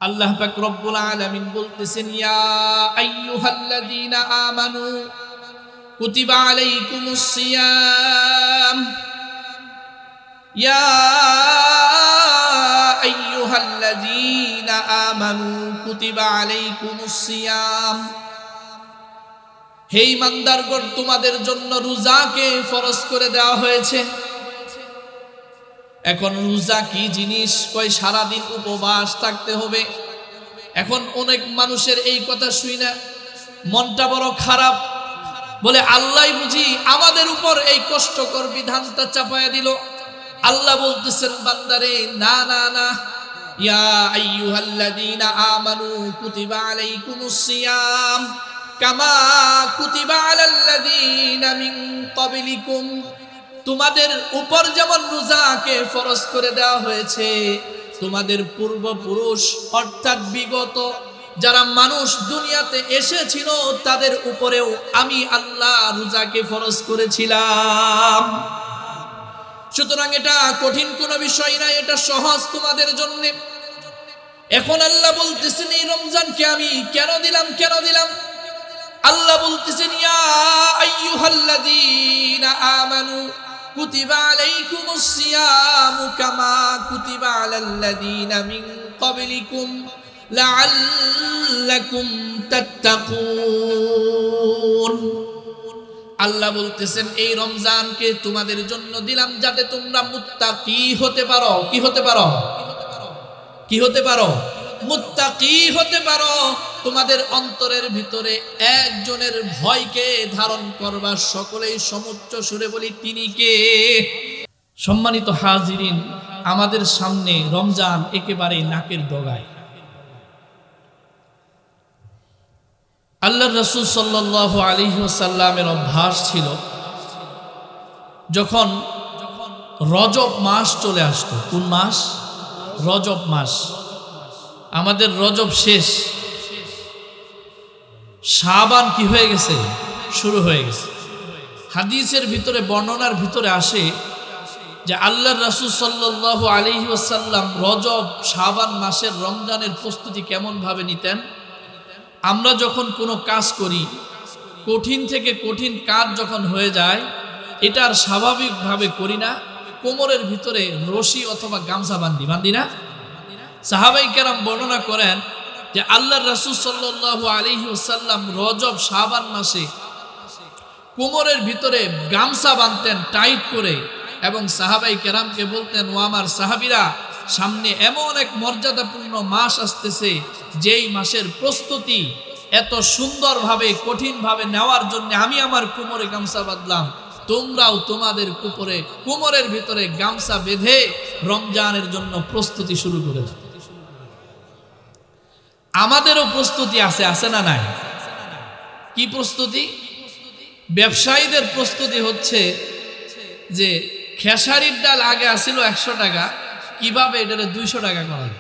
আল্লাহ পাক রব্বুল আলামিন বলতেছেন, ইয়া আইয়ুহাল্লাযীনা আমানু কুতিবা আলাইকুমুস সিয়াম, ইয়া আইয়ুহাল্লাযীনা আমানু কুতিবা আলাইকুমুস সিয়াম। হে ঈমানদারগণ, তোমাদের জন্য রোজাকে ফরজ করে দেওয়া হয়েছে। এখন রোজা কি জিনিস? কই সারাদিন উপবাস থাকতে হবে। এখন অনেক মানুষের এই কথা শুই না মনটা বড় খারাপ, বলে আল্লাহ বুঝি আমাদের উপর এই কষ্টকর বিধানটা চাপায়া দিল। আল্লাহ বলতেছেন, বান্দারে না না না, ইয়া আইয়ুহাল্লাযীনা আমানু কুতিবা আলাইকুমুস সিয়াম কামা কুতিবা আলাল্লাযীনা মিন ক্বাবলিকুম। তোমাদের উপর যেমন রোজাকে ফরজ করে দেওয়া হয়েছে, তোমাদের পূর্বপুরুষ অর্থাৎ বিগত যারা মানুষ দুনিয়াতে এসেছিল তাদের উপরেও আমি আল্লাহ রোজাকে ফরজ করেছিলাম। সুতরাং এটা কঠিন কোনো বিষয় না, এটা সহজ তোমাদের জন্য। এখন আল্লাহ বলতেছেন, এই রমজানকে আমি কেন দিলাম? আল্লাহ বলতেছেন, ইয়া আইয়ুহাল্লাযীনা আমানু কুতিবা আলাইকুমুস সিয়ামু কামা কুতিবা আলাল্লাযীনা মিন ক্বাবলিকুম লাআল্লাকুম তাত্তাকুন। আল্লাহ বলতেছেন, এই রমজানকে তোমাদের জন্য দিলাম যাতে তোমরা মুত্তাকি হতে পারো। কি হতে পারো? মুত্তাকি হতে পারো। তোমাদের অন্তরের ভিতরে একজনের ভয়কে ধারণ করবা। সকলেই সমুচ্চ সুরে বলি, তিনি কে? সম্মানিত হাজিরিন, আমাদের সামনে রমজান একেবারে নাকের ডগায়। আল্লাহর রাসূল সাল্লাল্লাহু আলাইহি ওয়াসাল্লামের অভ্যাস ছিল, যখন রজব মাস চলে আসতো। কোন মাস? রজব মাস। আমাদের রজব শেষ, শাবান কি হয়ে গেছে? শুরু হয়ে গেছে। হাদিসের ভিতরে, বর্ণনার ভিতরে আসে যে আল্লাহর রাসূল সাল্লাল্লাহু আলাইহি ওয়াসাল্লাম রজব শাবান মাসের রমজানের প্রস্তুতি কেমন ভাবে নিতেন। আমরা যখন কোনো কাজ করি, কঠিন থেকে কঠিন কাজ যখন হয়ে যায়, এটা আর স্বাভাবিকভাবে করি না, কোমরের ভিতরে রশি অথবা গামছা বান্ধি না। সাহাবায়ে কেরাম বর্ণনা করেন যে আল্লাহর রাসূল সাল্লাল্লাহু আলাইহি ওয়াসাল্লাম রজব শাবান মাসে কোমরের ভিতরে গামছা বাঁধতেন টাইট করে, এবং সাহাবায়ে কেরামকে বলতেন, ও আমার সাহাবীরা, সামনে এমন এক মর্যাদাপূর্ণ মাস আসতেছে, যেই মাসের প্রস্তুতি এত সুন্দরভাবে কঠিনভাবে নেওয়ার জন্য আমি আমার কোমরে গামছা বাঁধলাম, তোমরাও তোমাদের কোমরের ভিতরে গামছা বেঁধে রমজানের জন্য প্রস্তুতি শুরু করে দাও। আমাদেরও প্রস্তুতি আছে না নাই? কি প্রস্তুতি? ব্যবসায়ীদের প্রস্তুতি হচ্ছে যে খেসারির ডাল আগে আসছিল 100 টাকা, কিভাবে এটারে 200 টাকা করা যায়।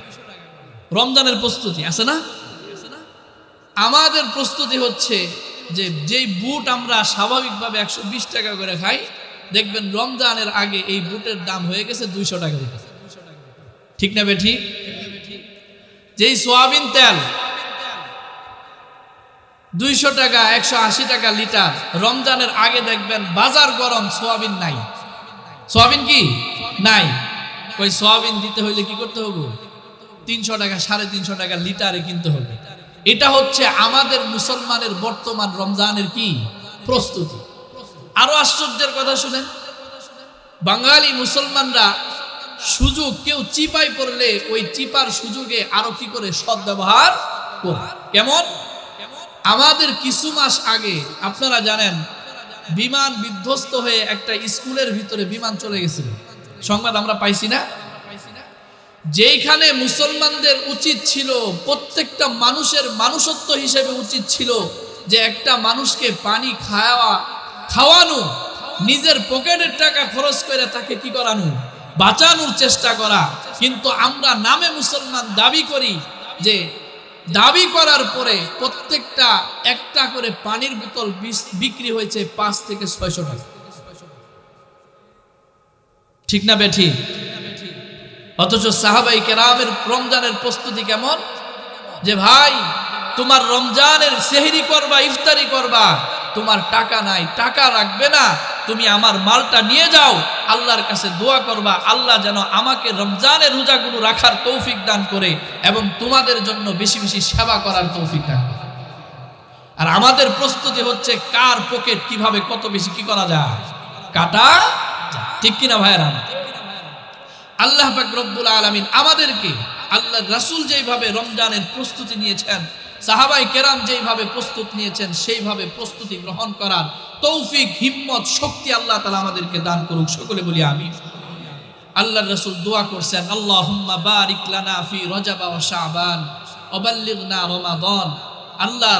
রমজানের প্রস্তুতি আছে না? আমাদের প্রস্তুতি হচ্ছে যে যেই বুট আমরা স্বাভাবিকভাবে 120 টাকা করে খাই, দেখবেন রমজানের আগে এই বুটের দাম হয়ে গেছে 200 টাকা। ঠিক না বেঠিক? যেই সোয়াবিন তেল 200 টাকা 180 টাকা লিটার, রমজানের আগে দেখবেন বাজার গরম, সোয়াবিন নাই। সোয়াবিন কি নাই? ওই সোয়াবিন দিতে হইলে কি করতে হবে? 300 টাকা 350 টাকা লিটারে কিনতে হবে। এটা হচ্ছে আমাদের মুসলমানের বর্তমান রমজানের কি প্রস্তুতি। আরো আশ্চর্যের কথা শুনেন, বাঙালি মুসলমানরা সুযোগ, কেউ চিপাই পড়লে ওই চিপার সুযোগে আরো কি করে সদ্ব্যবহার করে। কেমন? আমাদের কিছু মাস আগে আপনারা জানেন, বিমান বিধ্বস্ত হয়ে একটা স্কুলের ভিতরে বিমান চলে গেছিল, সংবাদ আমরা পাইছি না? যেখানে মুসলমানদের উচিত ছিল, প্রত্যেকটা মানুষের মানুষত্ব হিসেবে উচিত ছিল যে একটা মানুষকে পানি খাওয়ানো, নিজের পকেটের টাকা খরচ করে তাকে কি করানো, বাঁচানোর চেষ্টা করা। কিন্তু আমরা নামে মুসলমান দাবি করি, যে দাবি করার পরে প্রত্যেকটা একটা করে পানির বোতল বিক্রি হয়েছে 5 থেকে 600 টাকা। ঠিক না বেঠিক? অথচ সাহাবায়ে কেরামের রমজানের প্রস্তুতি কেমন? যে ভাই তোমার রমজানের সেহরি করবা, ইফতারি করবা, তোমার টাকা নাই, টাকা রাখবে না, তুমি আমার মালটা নিয়ে যাও, আল্লাহর কাছে দোয়া করবা আল্লাহ যেন আমাকে রমজানের রোজাগুলো রাখার তৌফিক দান করে এবং তোমাদের জন্য বেশি বেশি সেবা করার তৌফিক দান করে। আর আমাদের প্রস্তুতি হচ্ছে কার পকেট কিভাবে কত বেশি কি করা যায়, কাটা, ঠিক কিনা ভাইরা? আল্লাহ পাক রব্বুল আলামিন আমাদেরকে আল্লাহর রাসূল যেইভাবে রমজানের প্রস্তুতি নিয়েছেন, সাহাবাই কেরাম যেইভাবে প্রস্তুত নিয়েছেন, সেইভাবে প্রস্তুতি গ্রহণ করার তৌফিক, হিম্মত, শক্তি আল্লাহ তাআলা আমাদেরকে দান করুক। সকলে বলি আমিন। আল্লাহর রাসূল দোয়া করছেন, আল্লাহুম্মা বারিক লানা ফি রজব ওয়া শাবান ওয়া বাল্লিগনা রমাদান। আল্লাহ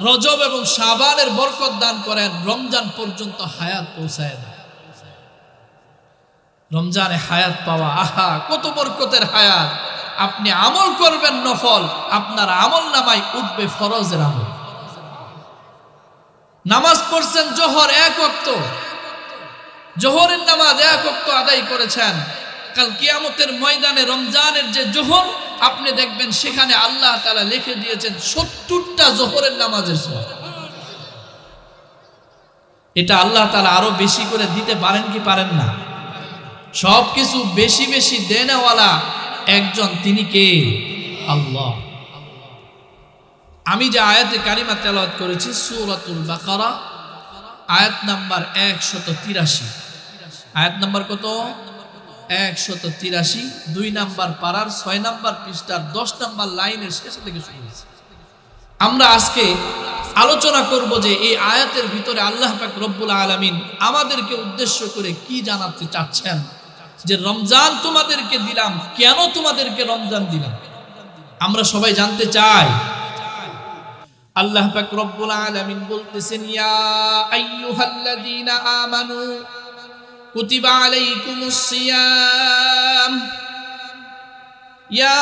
রজব এবং শাবানের বরকত দান করেন, রমজান পর্যন্ত হায়াত পৌঁছায় দেন। রমজানে হায়াত পাওয়া, আহা কত বরকতের হায়াত। আপনি আমল করবেন নফল, আপনার আমল নামায় উঠবে ফরজের আমল। নামাজ পড়ছেন জোহর এক ওয়াক্ত, জোহরের নামাজ এক ওয়াক্ত আদায় করেছেন, কাল কিয়ামতের ময়দানে রমজানের যে জোহর আপনি দেখবেন সেখানে আল্লাহ তাআলা লিখে দিয়েছেন 70টা জোহরের নামাজের সওয়াব। এটা আল্লাহ তাআলা আরো বেশি করে দিতে পারেন কি পারেন না? সবকিছু বেশি বেশি দেনওয়ালা একজন, তিনি কে? আল্লাহ। আমি যে আয়াতে কারিমা তেলাওয়াত করেছি সূরাতুল বাকারা আয়াত নাম্বার 183। আয়াত নাম্বার কত? 183, 2 নাম্বার পারার 6 নাম্বার পৃষ্ঠার 10 নাম্বার লাইনের শেষে থেকে শুরু হয়েছে। আমরা আজকে আলোচনা করব যে এই আয়াতের ভিতরে আল্লাহ পাক রব্বুল আলামিন আমাদেরকে উদ্দেশ্য করে কি জানাতে চাচ্ছেন। যে রমজান তোমাদেরকে দিলাম, কেন তোমাদেরকে রমজান দিলাম আমরা সবাই জানতে চাই। আল্লাহ পাক রব্বুল আলামিন বলতেছেন, ইয়া আইয়ুহাল্লাযীনা আমানু কুতিবা আলাইকুমুস সিয়াম, ইয়া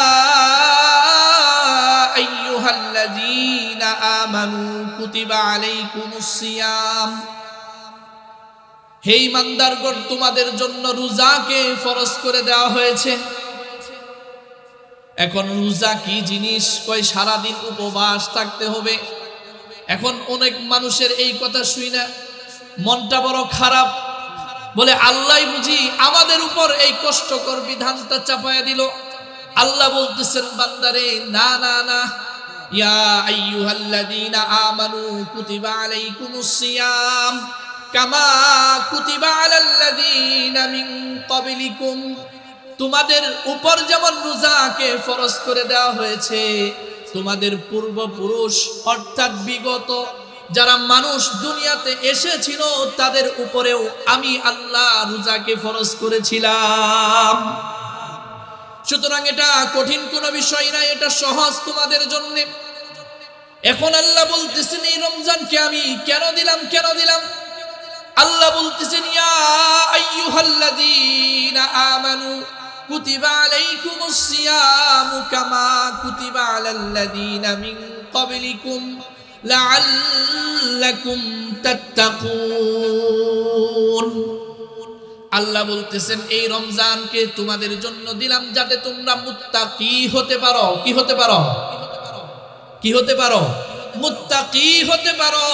আইয়ুহাল্লাযীনা আমানু কুতিবা আলাইকুমুস সিয়াম। হে ঈমানদারগণ, তোমাদের জন্য রোজাকে ফরজ করে দেওয়া হয়েছে। এখন রোজা কি জিনিস? কই সারাদিন উপবাস থাকতে হবে। এখন অনেক মানুষের এই কথা শুই না মনটা বড় খারাপ, বলে আল্লাহ বুঝি আমাদের উপর এই কষ্টকর বিধানটা চাপায়া দিল। আল্লাহ বলতেছেন, বান্দারে না না না, ইয়া আইয়ুহাল্লাযীনা আমানু কুতিবা আলাইকুমুস সিয়াম কামা কুতিবা আলাল্লাযীনা মিন ক্বাবলিকুম। তোমাদের উপর যেমন রোজাকে ফরজ করে দেওয়া হয়েছে, তোমাদের পূর্বপুরুষ অর্থাৎ বিগত যারা মানুষ দুনিয়াতে এসেছিল তাদের উপরেও আমি আল্লাহ রোজাকে ফরজ করেছিলাম। সুতরাং এটা কঠিন কোনো বিষয় না, এটা সহজ তোমাদের জন্য। এখন আল্লাহ বলতেছেন, এই রমজানকে আমি কেন দিলাম, কেন দিলাম? আল্লাহ বলতেছেন, ইয়া আইয়ুহাল্লাযীনা আমানু কুতিবা আলাইকুমুস সিয়ামু কামা কুতিবা আলাল্লাযীনা মিন ক্বাবলিকুম লাআল্লাকুম তাত্তাকুন। আল্লাহ বলতেছেন, এই রমজানকে তোমাদের জন্য দিলাম যাতে তোমরা মুত্তাকি হতে পারো। কি হতে পারো? কি হতে পারো? মুত্তাকি হতে পারো।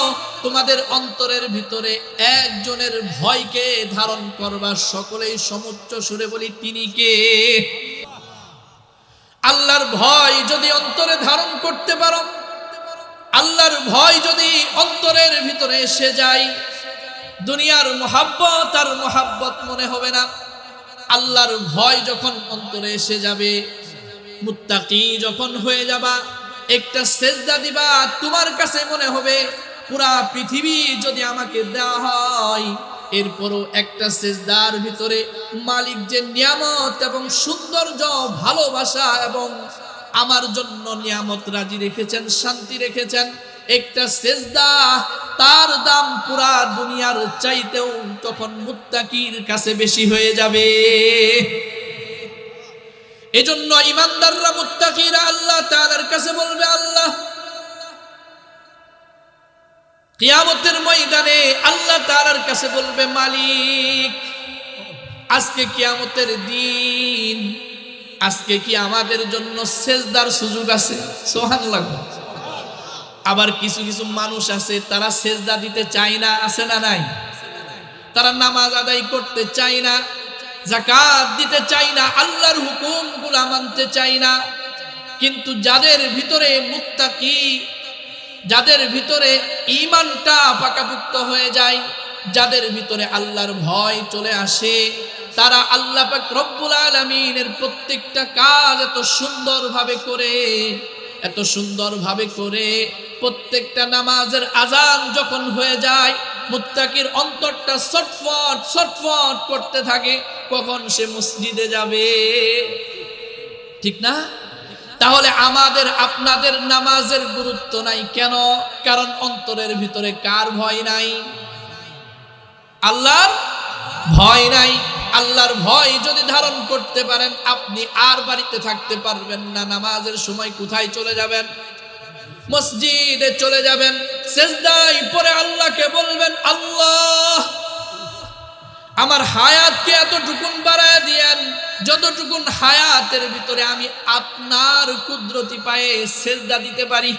তোমাদের অন্তরের ভিতরে একজনের ভয়কে ধারণ করবা। সকলেই সমুচ্চ সুরে বলি, তিনি কে? আল্লাহর ভয় যদি অন্তরে ধারণ করতে পারো, আল্লাহর ভয় যদি অন্তরের ভিতরে এসে যায়, দুনিয়ার মুহাব্বত আর মুহাব্বত মনে হবে না। আল্লাহর ভয় যখন অন্তরে এসে যাবে, মুত্তাকি যখন হয়ে যাবা, একটা সেজদা দিবা, তোমার কাছে মনে হবে পুরা পৃথিবী যদি আমাকে দেওয়া হয়, এরপরও একটা সেজদার ভিতরে মালিক যে নিয়ামত এবং সৌন্দর্য, ভালোবাসা এবং আমার জন্য নিয়ামত রাজি রেখেছেন, শান্তি রেখেছেন, একটা সেজদা তার দাম পুরা দুনিয়ার চাইতেও তখন মুত্তাকির কাছে বেশি হয়ে যাবে। এজন্য ঈমানদাররা, মুত্তাকিরা আল্লাহ তাআলার কাছে বলবে, আল্লাহ কিয়ামতের ময়দানে আল্লাহ তাআলার কাছে বলবে, মালিক আজকে কিয়ামতের দিন আজকে কি আমাদের জন্য সেজদার সুযোগ আছে? সুবহানাল্লাহ। আবার কিছু কিছু মানুষ আছে তারা সেজদা দিতে চায় না, আছে না নাই? তারা নামাজ আদায় করতে চায় না, যাকাত দিতে চায় না, আল্লাহর হুকুমগুলো মানতে চায় না। কিন্তু যাদের ভিতরে মুত্তাকি, যাদের ভিতরে ঈমানটা পাকাপোক্ত হয়ে যায়, যাদের ভিতরে আল্লাহর ভয় চলে আসে, তারা আল্লাহ পাক রব্বুল আলামিনের প্রত্যেকটা কাজ এত সুন্দরভাবে করে, এত সুন্দরভাবে করে। প্রত্যেকটা নামাজের আজান যখন হয়ে যায়, মুত্তাকির অন্তরটা ছটফট ছটফট করতে থাকে, কখন সে মসজিদে যাবে। ঠিক না? তাহলে আমাদের আপনাদের নামাজের গুরুত্ব নাই কেন? কারণ অন্তরের ভিতরে কার ভয় নাই? আল্লাহর ভয় নাই। আল্লাহর ভয় যদি ধারণ করতে পারেন, আপনি আর বাড়িতে থাকতে পারবেন না। নামাজের সময় কোথায় চলে যাবেন? মসজিদে চলে যাবেন। সিজদায় পড়ে আল্লাহকে বলবেন, আল্লাহ আমার হায়াতকে এতটুকুন বাড়ায় দিয়েন যতটুকুন হায়াতের ভিতরে আমি আপনার কুদরতি পায়ে সিজদা দিতে পারি।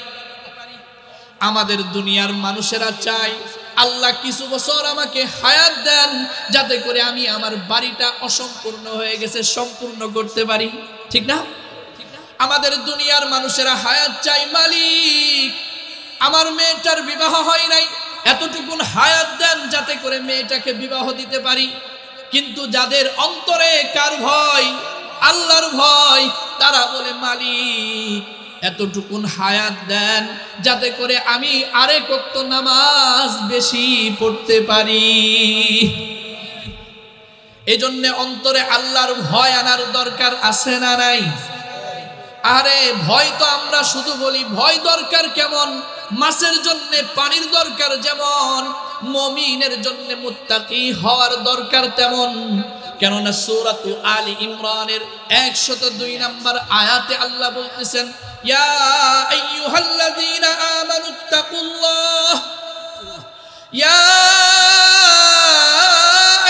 আমাদের দুনিয়ার মানুষেরা চায় আল্লাহ কিছু বছর আমাকে হায়াত দেন, যাতে করে আমি আমার বাড়িটা অসম্পূর্ণ হয়ে গেছে সম্পূর্ণ করতে পারি। ঠিক না? আমাদের দুনিয়ার মানুষেরা হায়াত চাই, মালিক আমার মেয়েটার বিবাহ হয় নাই, এতটুকুন হায়াত দেন যাতে করে মেয়েটাকে বিবাহ দিতে পারি। কিন্তু যাদের অন্তরে কার ভয়? আল্লাহর ভয়, তারা বলে মালিক এতটুকুন হায়াত দেন যাতে করে আমি আরেক ওয়াক্ত নামাজ বেশি পড়তে পারি। এজন্য অন্তরে আল্লাহর ভয় আনার দরকার আছে না নাই? আরে ভয় তো আমরা শুধু বলি, ভয় দরকার কেমন? মাছের জন্য পানির দরকার যেমন, মুমিনের জন্য মুত্তাকি হওয়ার দরকার তেমন। কেননা সূরাতু আলী ইমরানের 102 নম্বর আয়াতে আল্লাহ বলতেছেন, ইয়া আইয়ুহাল্লাযীনা আমানুত্তাকুল্লাহ, ইয়া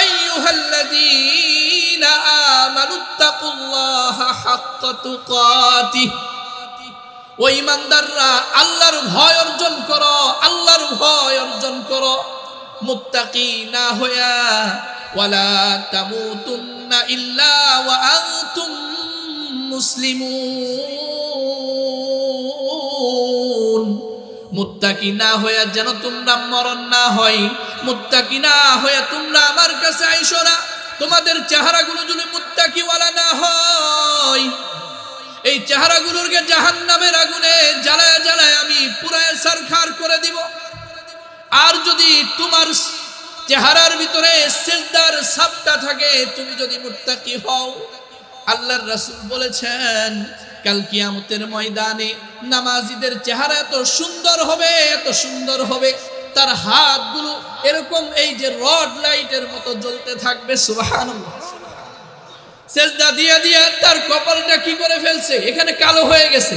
আইয়ুহাল্লাযীনা আমানুত্তাকুল্লাহা হাক্কা তুকাতিহ। ও ঈমানদাররা, আল্লাহর ভয় অর্জন করো, আল্লাহর ভয় অর্জন করো মুত্তাকি না হইয়া। ওয়ালা তামুতুন্না ইল্লা ওয়া আনতুম মুসলিমুন। মুত্তাকি না হইয়া যেন তোমরা মরণ না হয়, মুত্তাকি না হইয়া তোমরা আমার কাছে আইসো না। তোমাদের চেহারাগুলো যদি মুত্তাকি ওয়ালা না হয়, এই চেহারাগুলোকে জাহান্নামের আগুনে জ্বালায় জ্বালায় আমি পুরায় সারখার করে দিব। আর যদি তোমার চেহারার ভিতরে সিজদার ছাপটা থাকে, তুমি যদি মুত্তাকি হও, আল্লাহর রাসূল বলেছেন কাল কিয়ামতের ময়দানে নামাজীদের চেহারা এত সুন্দর হবে, এত সুন্দর হবে, তার হাতগুলো এরকম এই যে রড লাইটের মতো জ্বলতে থাকবে। সুবহানাল্লাহ। সেজদা দিয়ে দিয়ে তার কপালটা কি করে ফেলছে, এখানে কালো হয়ে গেছে।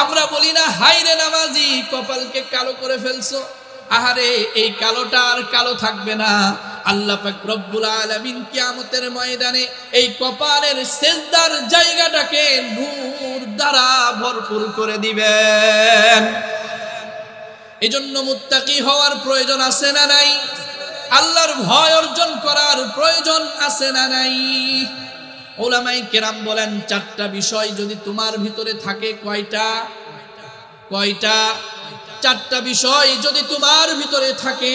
আমরা বলি না হায় রে নামাজি কপালকে কালো করে ফেলছো? আহারে এই কালোটা আর কালো থাকবে না। আল্লাহ পাক রব্বুল আলামিন কিয়ামতের ময়দানে এই কপালের সেজদার জায়গাটাকে নূর দ্বারা ভরপুর করে দিবেন। এজন্য মুত্তাকি হওয়ার প্রয়োজন আছে না নাই? আল্লাহর ভয় অর্জন করার প্রয়োজন আছে না নাই? উলামায়ে কেরাম বলেন চারটা বিষয় যদি তোমার ভিতরে থাকে, কয়টা? চারটা বিষয় যদি তোমার ভিতরে থাকে,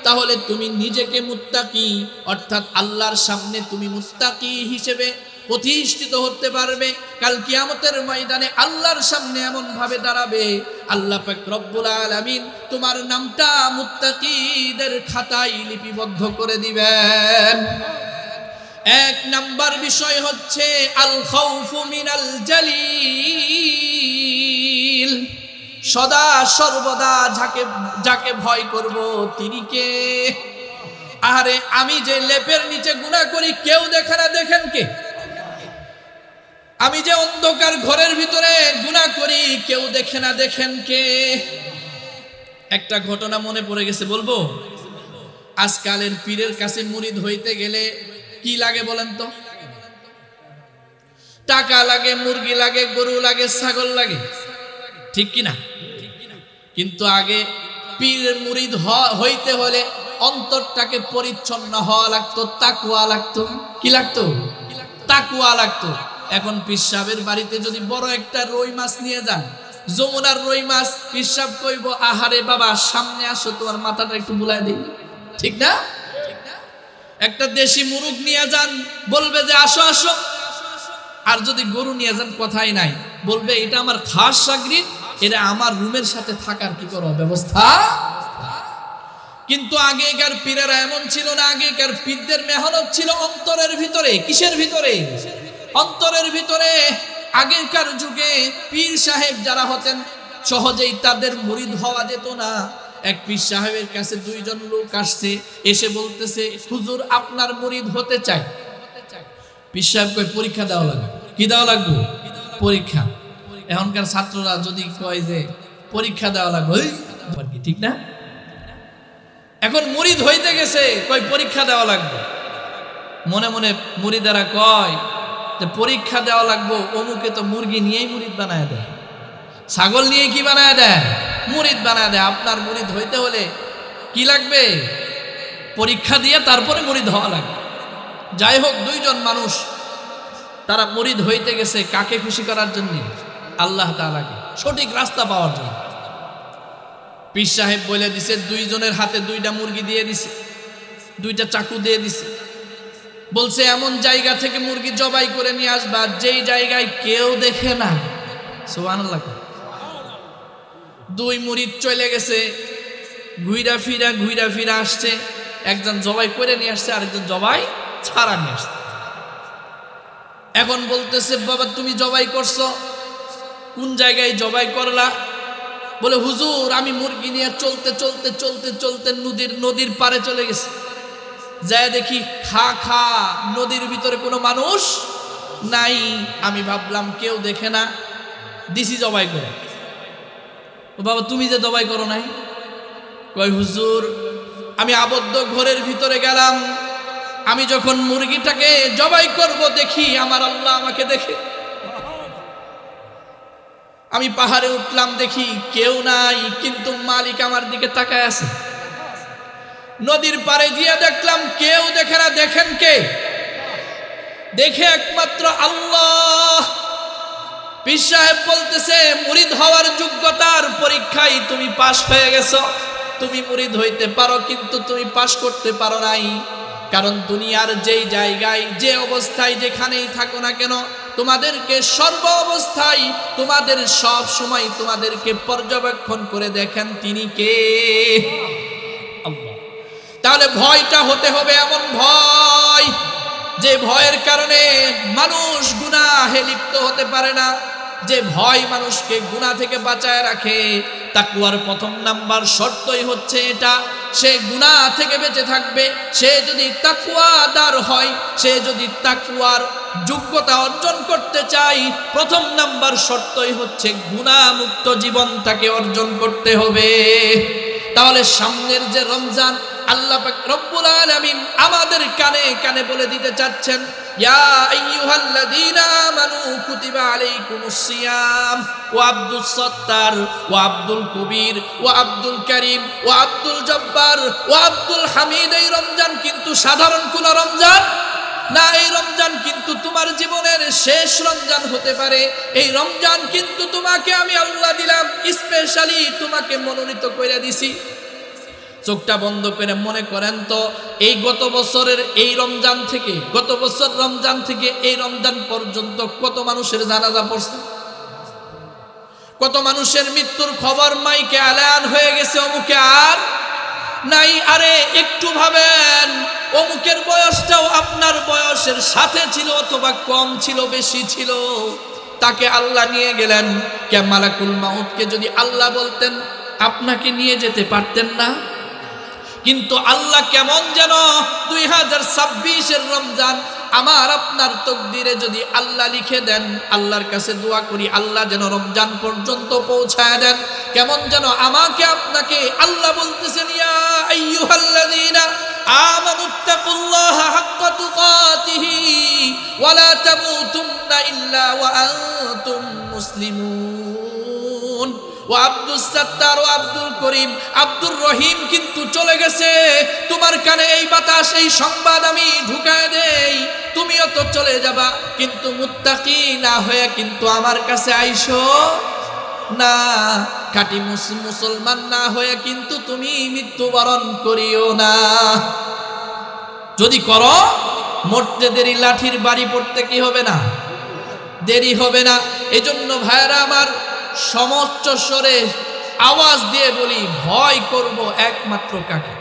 তাহলে তুমি নিজেকে মুত্তাকি অর্থাৎ আল্লাহর সামনে তুমি মুত্তাকি হিসেবে প্রতিষ্ঠিত হতে পারবে। কাল কিয়ামতের ময়দানে আল্লাহর সামনে এমন ভাবে দাঁড়াবে, আল্লাহ পাক রব্বুল আলামিন তোমার নামটা মুত্তাকিদের খাতায় লিপিবদ্ধ করে দিবেন। এক নাম্বার বিষয় হচ্ছে আল খাউফু মিনাল জালিল। সদা সর্বদা যাকে ভয় করব তিনি কে? আরে আমি যে লেপের নিচে গুনাহ করি কেউ দেখে না, দেখেন কে? আমি যে অন্ধকার ঘরের ভিতরে গুনাহ করি কেউ দেখে না, দেখেন কে? একটা ঘটনা মনে পড়ে গেছে, বলবো? আজকালের পীরের কাছে মুরিদ হইতে গেলে কি লাগে বলেন তো? টাকা লাগে, মুরগি লাগে, গরু লাগে, ছাগল লাগে, ঠিক কিনা? কিন্তু আগে পীরের মুরিদ হইতে হলে অন্তরটাকে পরিচ্ছন্ন হওয়া লাগতো, তাকওয়া লাগতো। কি লাগতো? তাকওয়া লাগতো। এখন পীর সাহেবের বাড়িতে যদি বড় একটা রুই মাছ নিয়ে যান, যমুনার রুই মাছ, পীর সাহেব কইব, আহারে বাবা সামনে আসো, তোমার মাথাটা একটু বুলাই দিই, ঠিক না? একটা দেশি মুরগ নিয়ে যান, বলবে যে আসো আসো। আর যদি গরু নিয়ে যান, কথাই নাই, বলবে এটা আমার খাস সাগরিদ, এটা আমার রুমের সাথে থাকার কি করো ব্যবস্থা। কিন্তু আগেকার পীরেরা এমন ছিল না। আগেকার পীরদের মেহনত ছিল অন্তরের ভিতরে। কিসের ভিতরে? অন্তরের ভিতরে। আগেকার যুগে পীর সাহেব যারা হতেন, সহজেই তাদের মুরিদ হওয়া যেত না। এক পীর সাহেবের কাছে দুইজন লোক আসছে, এসে বলতেছে, হুজুর আপনার মুরিদ হতে চাই। পীর সাহেব কয় পরীক্ষা দেওয়া লাগবে। কি দেওয়া লাগবে? পরীক্ষা। এখনকার ছাত্ররা যদি কয় যে পরীক্ষা দেওয়া লাগবে, ঠিক না? এখন মুরিদ হইতে গেছে, কয় পরীক্ষা দেওয়া লাগবে। মনে মনে মুরিদারা কয় যে পরীক্ষা দেওয়া লাগবে, অমুকে তো মুরগি নিয়েই মুরিদ বানায় দেয়, ছাগল নিয়ে কি বানায় দেয়? মুরিদ বানায় দেয়। আপনার মুরিদ হইতে হলে কি লাগবে? পরীক্ষা দিয়ে তারপরে মুরিদ হওয়া লাগবে। যাই হোক, দুইজন মানুষ তারা মুরিদ হইতে গেছে কাকে খুশি করার জন্য? আল্লাহ তাআলাকে, সঠিক রাস্তা পাওয়ার জন্য। পীর সাহেব বলে দিছে, দুইজনের হাতে দুইটা মুরগি দিয়ে দিছে, দুইটা চাকু দিয়ে দিছে, বলছে এমন জায়গা থেকে মুরগি জবাই করে নিয়ে আসবা যেই জায়গায় কেউ দেখে না। সুবহানাল্লাহ। দুই মুরিদ চলে গেছে, ঘুইরা ফিরা আসছে। একজন জবাই করে নিয়ে আসছে, আরেকজন জবাই ছাড়া নিয়ে আসছে। এখন বলতেছে, বাবা তুমি জবাই করছো, কোন জায়গায় জবাই করলা? বলে হুজুর আমি মুরগি নিয়ে চলতে নদীর পারে চলে গেছি, যায় দেখি খা নদীর ভিতরে কোনো মানুষ নাই। আমি ভাবলাম কেউ দেখে না, দিছি জবাই করে। ও বাবা তুমি যে জবাই করো নাই? কয় হুজুর আমি আবদ্ধ ঘরের ভিতরে গেলাম, আমি যখন মুরগিটাকে জবাই করব দেখি আমার আল্লাহ আমাকে দেখে। আমি পাহাড়ে উঠলাম, দেখি কেউ নাই, কিন্তু মালিক আমার দিকে তাকায় আছে। নদীর পাড়ে গিয়ে দেখলাম কেউ দেখে না। দেখেন কে? দেখে একমাত্র আল্লাহ। পীর সাহেব বলতেছে, মুরিদ হওয়ার যোগ্যতার পরীক্ষায় তুমি পাশ হয়ে গেছো। তুমি মুরিদ হইতে পারো, কিন্তু তুমি পাশ করতে পারো নাই। কারণ দুনিয়ার যেই জায়গায় যে অবস্থায় যেখানেই থাকো না কেন, তোমাদেরকে সর্ব অবস্থায়, তোমাদের সব সময় তোমাদেরকে পর্যবেক্ষণ করে দেখেন তিনি কে? আল্লাহ। তাহলে ভয়টা হতে হবে এমন ভয়, যে ভয়ের কারণে মানুষ গুনাহে লিপ্ত হতে পারে না, যে ভয় মানুষকে গুনাহ থেকে বাঁচায় রাখে। তাকওয়ার প্রথম নাম্বার শর্তই হচ্ছে এটা, সে গুনাহ থেকে বেঁচে থাকবে। সে যদি তাকওয়াদার হয়, সে যদি তাকওয়ার যোগ্যতা অর্জন করতে চায়, প্রথম নাম্বার শর্তই হচ্ছে গুনাহমুক্ত জীবন তাকে অর্জন করতে হবে। তাহলে সামনের যে রমজান, আল্লাহ পাক রব্বুল আলামিন আমাদের কানে কানে বলে দিতে চাচ্ছেন, ইয়া আইয়ুহাল্লাযীনা আমানু কুতিবা আলাইকুমুস সিয়াম ওয়া আব্দুস সত্তার ওয়া আব্দুল কবির ওয়া আব্দুল করিম ওয়া আব্দুল জব্বার ওয়া আব্দুল হামিদ। এই রমজান কিন্তু সাধারণ কোন রমজান না। এই রমজান কিন্তু তোমার জীবনের শেষ রমজান হতে পারে। এই রমজান কিন্তু তোমাকে আমি আল্লাহ দিলাম, স্পেশালি তোমাকে মনোনীত করে দিছি। চোখটা বন্ধ করে মনে করেন তো, এই গত বছরের এই রমজান থেকে, গত বছর রমজান থেকে এই রমজান পর্যন্ত কত মানুষের জানাজা পড়ছে? কত মানুষের মৃত্যুর খবর মাইকে এলান হয়ে গেছে, অমুকে আর নাই। আরে একটু ভাবেন, অমুকের বয়সটাও আপনার বয়সের সাথে ছিল, অথবা কম ছিল, বেশি ছিল, তাকে আল্লাহ নিয়ে গেলেন। কে মালাকুল মাউতকে যদি আল্লাহ বলতেন, আপনাকে নিয়ে যেতে পারতেন না? কিন্তু আল্লাহ কেমন যেন 2026-এর রমজান আমার আপনার তকদিরে যদি আল্লাহ লিখে দেন, আল্লাহর কাছে দোয়া করি আল্লাহ যেন রমজান পর্যন্ত পৌঁছায় দেন। কেমন যেন আমাকে আপনাকে আল্লাহ বলতেছেন, ইয়া আইয়ুহাল্লাযীনা আমানুত্তাকুল্লাহা হাক্কা তুকাতিহি ওয়া লা তামুতুন্না ইল্লা ওয়া আনতুম মুসলিমুন। ও আব্দুস সাত্তার ও আব্দুল করিম, আব্দুর রহিম কিন্তু চলে গেছে। তোমার কানে এই বাতাস, এই সংবাদ আমি ঢুকায় দেই, তুমিও তো চলে যাবা, কিন্তু মুত্তাকি না হয়ে কিন্তু আমার কাছে আইসো না। খাঁটি মুসলমান না হয়ে কিন্তু তুমি মৃত্যুবরণ করিও না। যদি করো, মরতে দেরি, লাঠির বাড়ি পড়তে কি হবে না? দেরি হবে না। এজন্য ভাইরা আমার, সমস্ত স্বরে আওয়াজ দিয়ে বলি, ভয় করব একমাত্র কাকে?